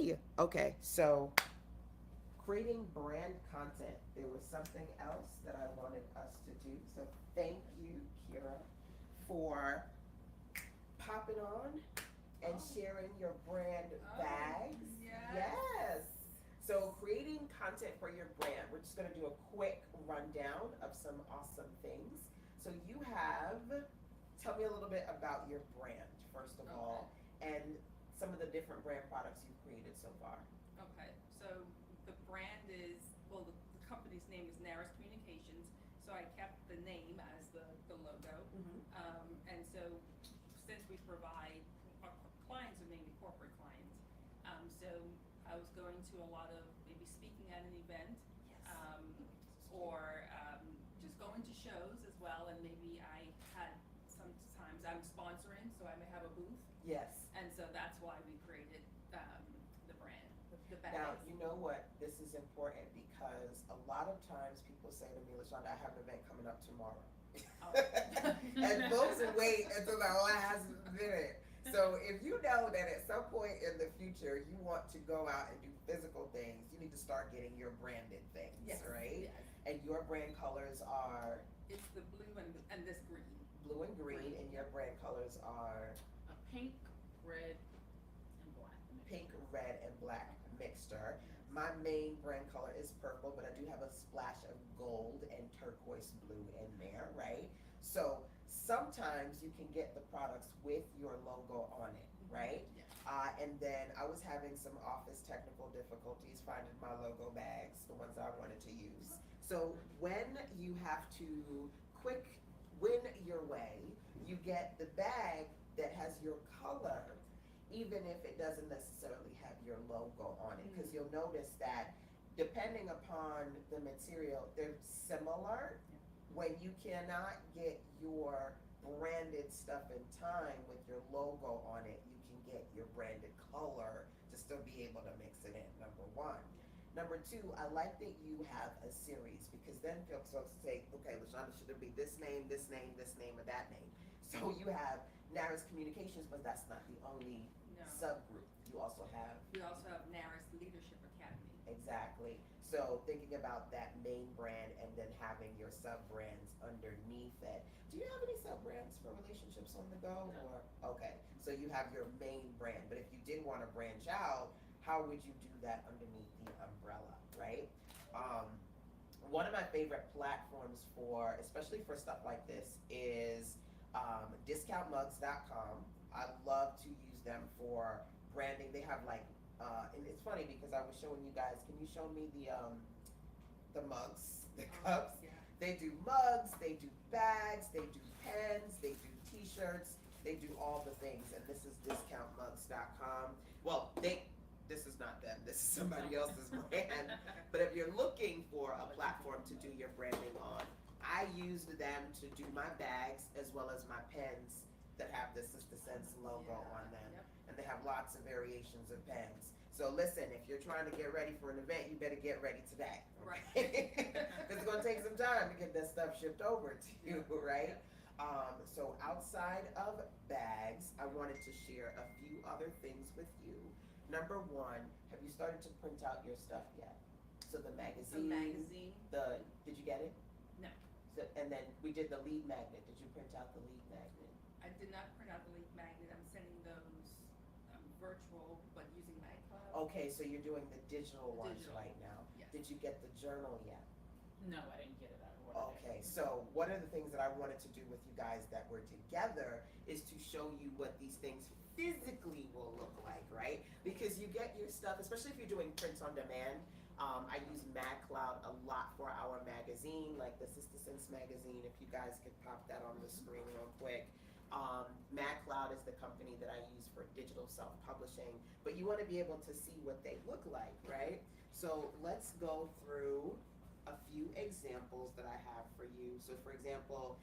Yay! Okay, so creating brand content. There was something else that I wanted us to do. So thank you, Kira, for popping on and sharing your brand bags. Yes. So creating content for your brand. We're just going to do a quick rundown of some awesome things. So you have, tell me a little bit about your brand, first of all, and some of the different brand products you've created so far. Okay, so the brand is, well, the company's name is Naris Communications, so I kept the name as the logo. And so since we provide, our clients are mainly corporate clients, so I was going to a lot of maybe speaking at an event, or just going to shows as well, and maybe I had, sometimes I'm sponsoring, so I may have a booth. Yes. And so that's why we created the brand, the bags. Now, you know what? This is important because a lot of times people say to me, LaShonda, I have an event coming up tomorrow. And folks wait until the last minute. So if you know that at some point in the future you want to go out and do physical things, you need to start getting your branded things, right? Yes. And your brand colors are It's the blue and this green. blue and green, and your brand colors are A pink, red, and black. pink, red, and black mixture. My main brand color is purple, but I do have a splash of gold and turquoise blue in there, right? So sometimes you can get the products with your logo on it, right? Yes. And then I was having some office technical difficulties finding my logo bags, the ones I wanted to use. So when you have to quick win your way, you get the bag that has your color, even if it doesn't necessarily have your logo on it, because you'll notice that depending upon the material, they're similar. When you cannot get your branded stuff in time with your logo on it, you can get your branded color to still be able to mix it in, number one. Number two, I like that you have a series, because then folks say, okay, LaShonda, should it be this name, this name, this name, or that name? So you have Naris Communications, but that's not the only subgroup. You also have We also have Naris Leadership Academy. exactly. So thinking about that main brand and then having your sub brands underneath it. Do you have any sub brands for relationships on the go? No. Or okay, so you have your main brand, but if you did want to branch out, how would you do that underneath the umbrella, right? One of my favorite platforms for, especially for stuff like this, is discountmugs.com. I love to use them for branding. They have like, and it's funny because I was showing you guys. Can you show me the mugs, the cups? Yeah. They do mugs, they do bags, they do pens, they do T-shirts, they do all the things. And this is discountmugs.com. Well, this is not them. This is somebody else's brand. But if you're looking for a platform to do your branding on, I used them to do my bags as well as my pens that have the Sister Sense logo on them. Yep. And they have lots of variations of pens. So listen, if you're trying to get ready for an event, you better get ready today. Right. Because it's going to take some time to get that stuff shipped over to you, right? So outside of bags, I wanted to share a few other things with you. Number one, have you started to print out your stuff yet? So the magazine. Did you get it? No. So, and then we did the lead magnet. Did you print out the lead magnet? I did not print out the lead magnet. I'm sending those virtual, but using MagCloud. Okay, so you're doing the digital ones Digital. right now. Yes. Did you get the journal yet? No, I didn't get it out of order. Okay, so one of the things that I wanted to do with you guys that we're together is to show you what these things physically will look like, right? Because you get your stuff, especially if you're doing prints on demand. I use MagCloud a lot for our magazine, like the Sister Sense magazine. If you guys could pop that on the screen real quick. MagCloud is the company that I use for digital self-publishing, but you want to be able to see what they look like, right? So let's go through a few examples that I have for you. So for example,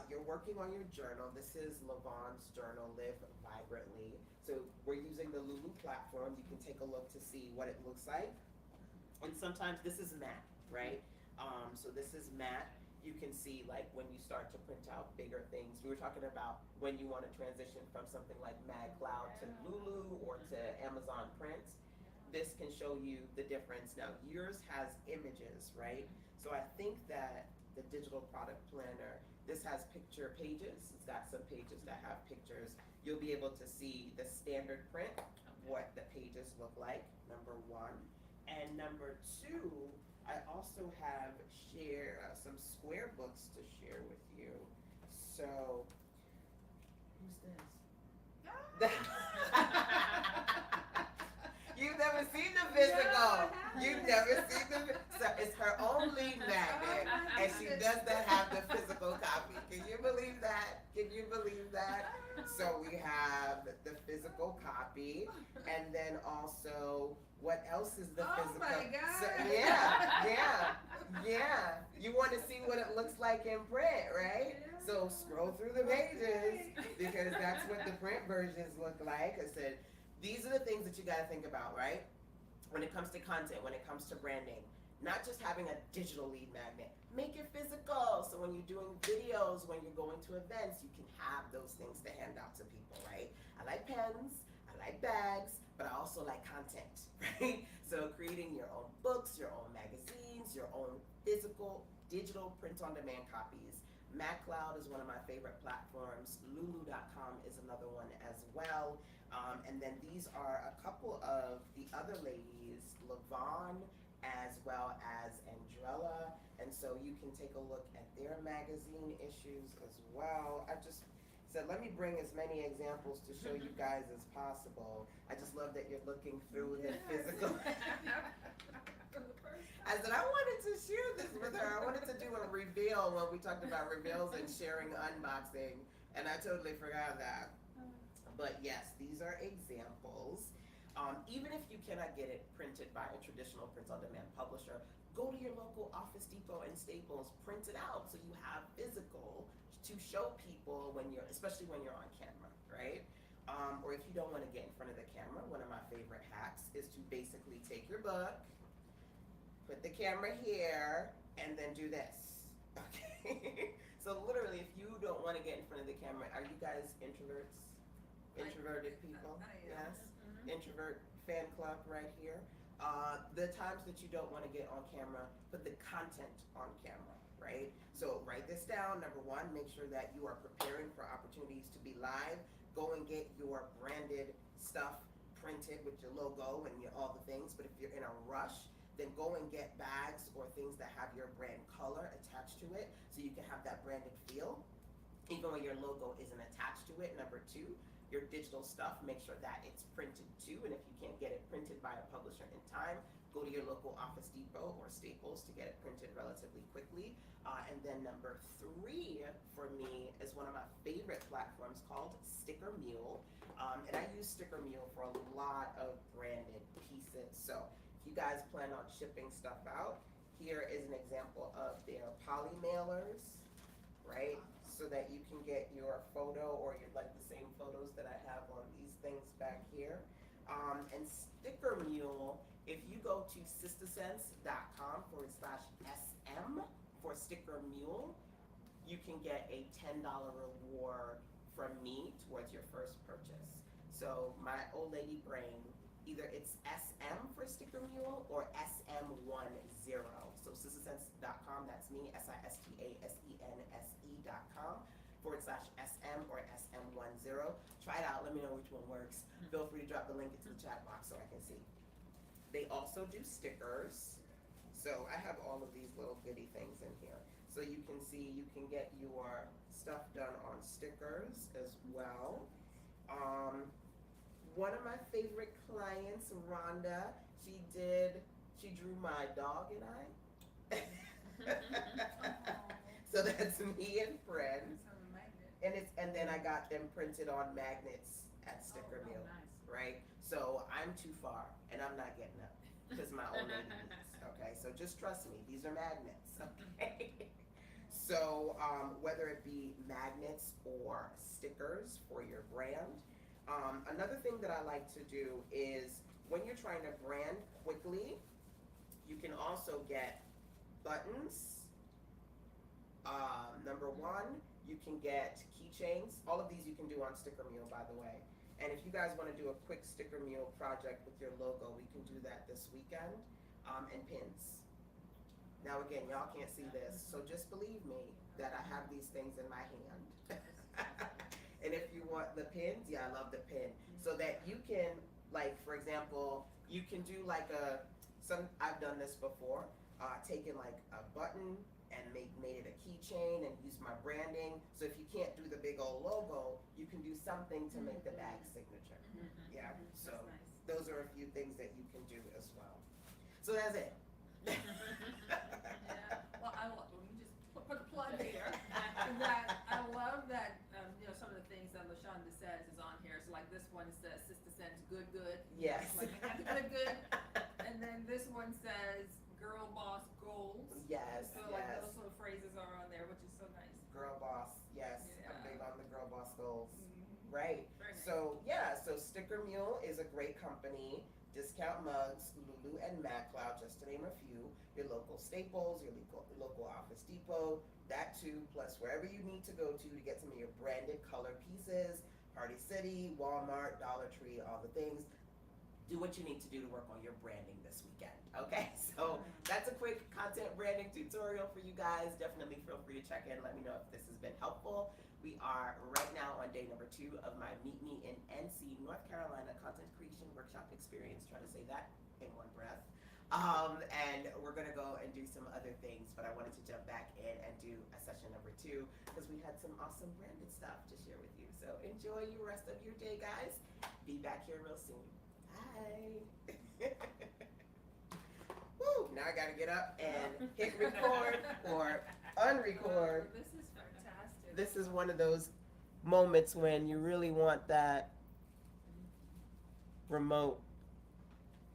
you're working on your journal. This is Lavon's journal, Live Vibrantly. So we're using the Lulu platform. You can take a look to see what it looks like. And sometimes this is matte, right? So this is matte. You can see like when you start to print out bigger things. We were talking about when you want to transition from something like MagCloud to Lulu or to Amazon Print. this can show you the difference. Now yours has images, right? So I think that the digital product planner, this has picture pages. It's got some pages that have pictures. You'll be able to see the standard print, what the pages look like, number one. And number two, I also have some square books to share with you. So, who's this? You've never seen the physical. No, You've never seen the. So it's her own lead magnet, and she does not have the physical copy. Can you believe that? Can you believe that? So we have the physical copy, and then also, what else is the physical? Oh my God. So, yeah. You want to see what it looks like in print, right? So scroll through the pages, because that's what the print versions look like. I said, these are the things that you gotta think about, right? When it comes to content, when it comes to branding, not just having a digital lead magnet, make it physical. So when you're doing videos, when you're going to events, you can have those things to hand out to people, right? I like pens, I like bags, but I also like content, right? So creating your own books, your own magazines, your own physical, digital, print-on-demand copies. MacLeod is one of my favorite platforms. Lulu.com is another one as well. And then these are a couple of the other ladies, Lavon as well as Andrella. And so you can take a look at their magazine issues as well. I just said, let me bring as many examples to show you guys as possible. I just love that you're looking through the physical. I said, I wanted to share this with her. I wanted to do a reveal when we talked about reveals and sharing unboxing, and I totally forgot that. But yes, these are examples. Even if you cannot get it printed by a traditional print-on-demand publisher, go to your local Office Depot and Staples, print it out so you have physical to show people especially when you're on camera, right? Or if you don't want to get in front of the camera, one of my favorite hacks is to basically take your book, put the camera here, and then do this, okay? So literally, if you don't want to get in front of the camera, are you guys introverts? Introverted people? Yes? Introvert fan club right here. The times that you don't want to get on camera, put the content on camera, right? So write this down. Number one, make sure that you are preparing for opportunities to be live. Go and get your branded stuff printed with your logo and all the things. But if you're in a rush, then go and get bags or things that have your brand color attached to it so you can have that branded feel, even when your logo isn't attached to it. Number two, your digital stuff, make sure that it's printed too, and if you can't get it printed by a publisher in time, go to your local Office Depot or Staples to get it printed relatively quickly. And then number three for me is one of my favorite platforms called Sticker Mule, and I use Sticker Mule for a lot of branded pieces. So if you guys plan on shipping stuff out, here is an example of their poly mailers, right? So that you can get your photo or like the same photos that I have on these things back here. And Sticker Mule, if you go to sistasense.com/SM for Sticker Mule, you can get a $10 reward from me towards your first purchase. So my old lady brain, either it's SM for Sticker Mule or SM10. So sistasense.com, that's me, sistasense.com/SM or SM10. Try it out, let me know which one works. Feel free to drop the link into the chat box so I can see. They also do stickers. So I have all of these little goodie things in here. So you can see, you can get your stuff done on stickers as well. One of my favorite clients, Rhonda, she drew my dog and I. So that's me and friends. And then I got them printed on magnets at Sticker Mule, Nice. right? So I'm too far and I'm not getting up because my old lady needs, okay? So just trust me, these are magnets, okay? So whether it be magnets or stickers for your brand, another thing that I like to do is when you're trying to brand quickly, you can also get buttons. Number one, you can get keychains. All of these you can do on Sticker Mule, by the way. And if you guys wanna do a quick sticker mule project with your logo, we can do that this weekend, and pins. Now again, y'all can't see this, so just believe me that I have these things in my hand. And if you want the pins, yeah, I love the pin. So that you can, like, for example, you can do like I've done this before, taken like a button and made it a keychain and use my branding. So if you can't do the big old logo, you can do something to make the bag signature. Yeah, so That's nice. those are a few things that you can do as well. So that's it. Yeah, well, let me just put a plug here, that I love that, some of the things that LaShonda says is on here, so like this one says, Sister Sends Good. Yes. Like, good, and then this one says, Girl Boss Goals. Yes, So like yes. those little phrases are on there, which is so nice. Girl boss, yes, I'm Yeah. big on the girl boss goals. Mhm. Right. Very nice. So yeah, so Sticker Mule is a great company. Discount mugs, Lulu and MacLeod, just to name a few. Your local Staples, your local Office Depot, that too, plus wherever you need to go to get some of your branded color pieces. Party City, Walmart, Dollar Tree, all the things. Do what you need to do to work on your branding this weekend. Okay, so that's a quick content branding tutorial for you guys. Definitely feel free to check in. Let me know if this has been helpful. We are right now on day number 2 of my Meet Me in NC, North Carolina Content Creation Workshop Experience. Try to say that in one breath. And we're gonna go and do some other things, but I wanted to jump back in and do a session number 2 because we had some awesome branded stuff to share with you. So enjoy your rest of your day, guys. Be back here real soon. Bye. Woo! Now I gotta get up and hit record or unrecord. This is fantastic. This is one of those moments when you really want that remote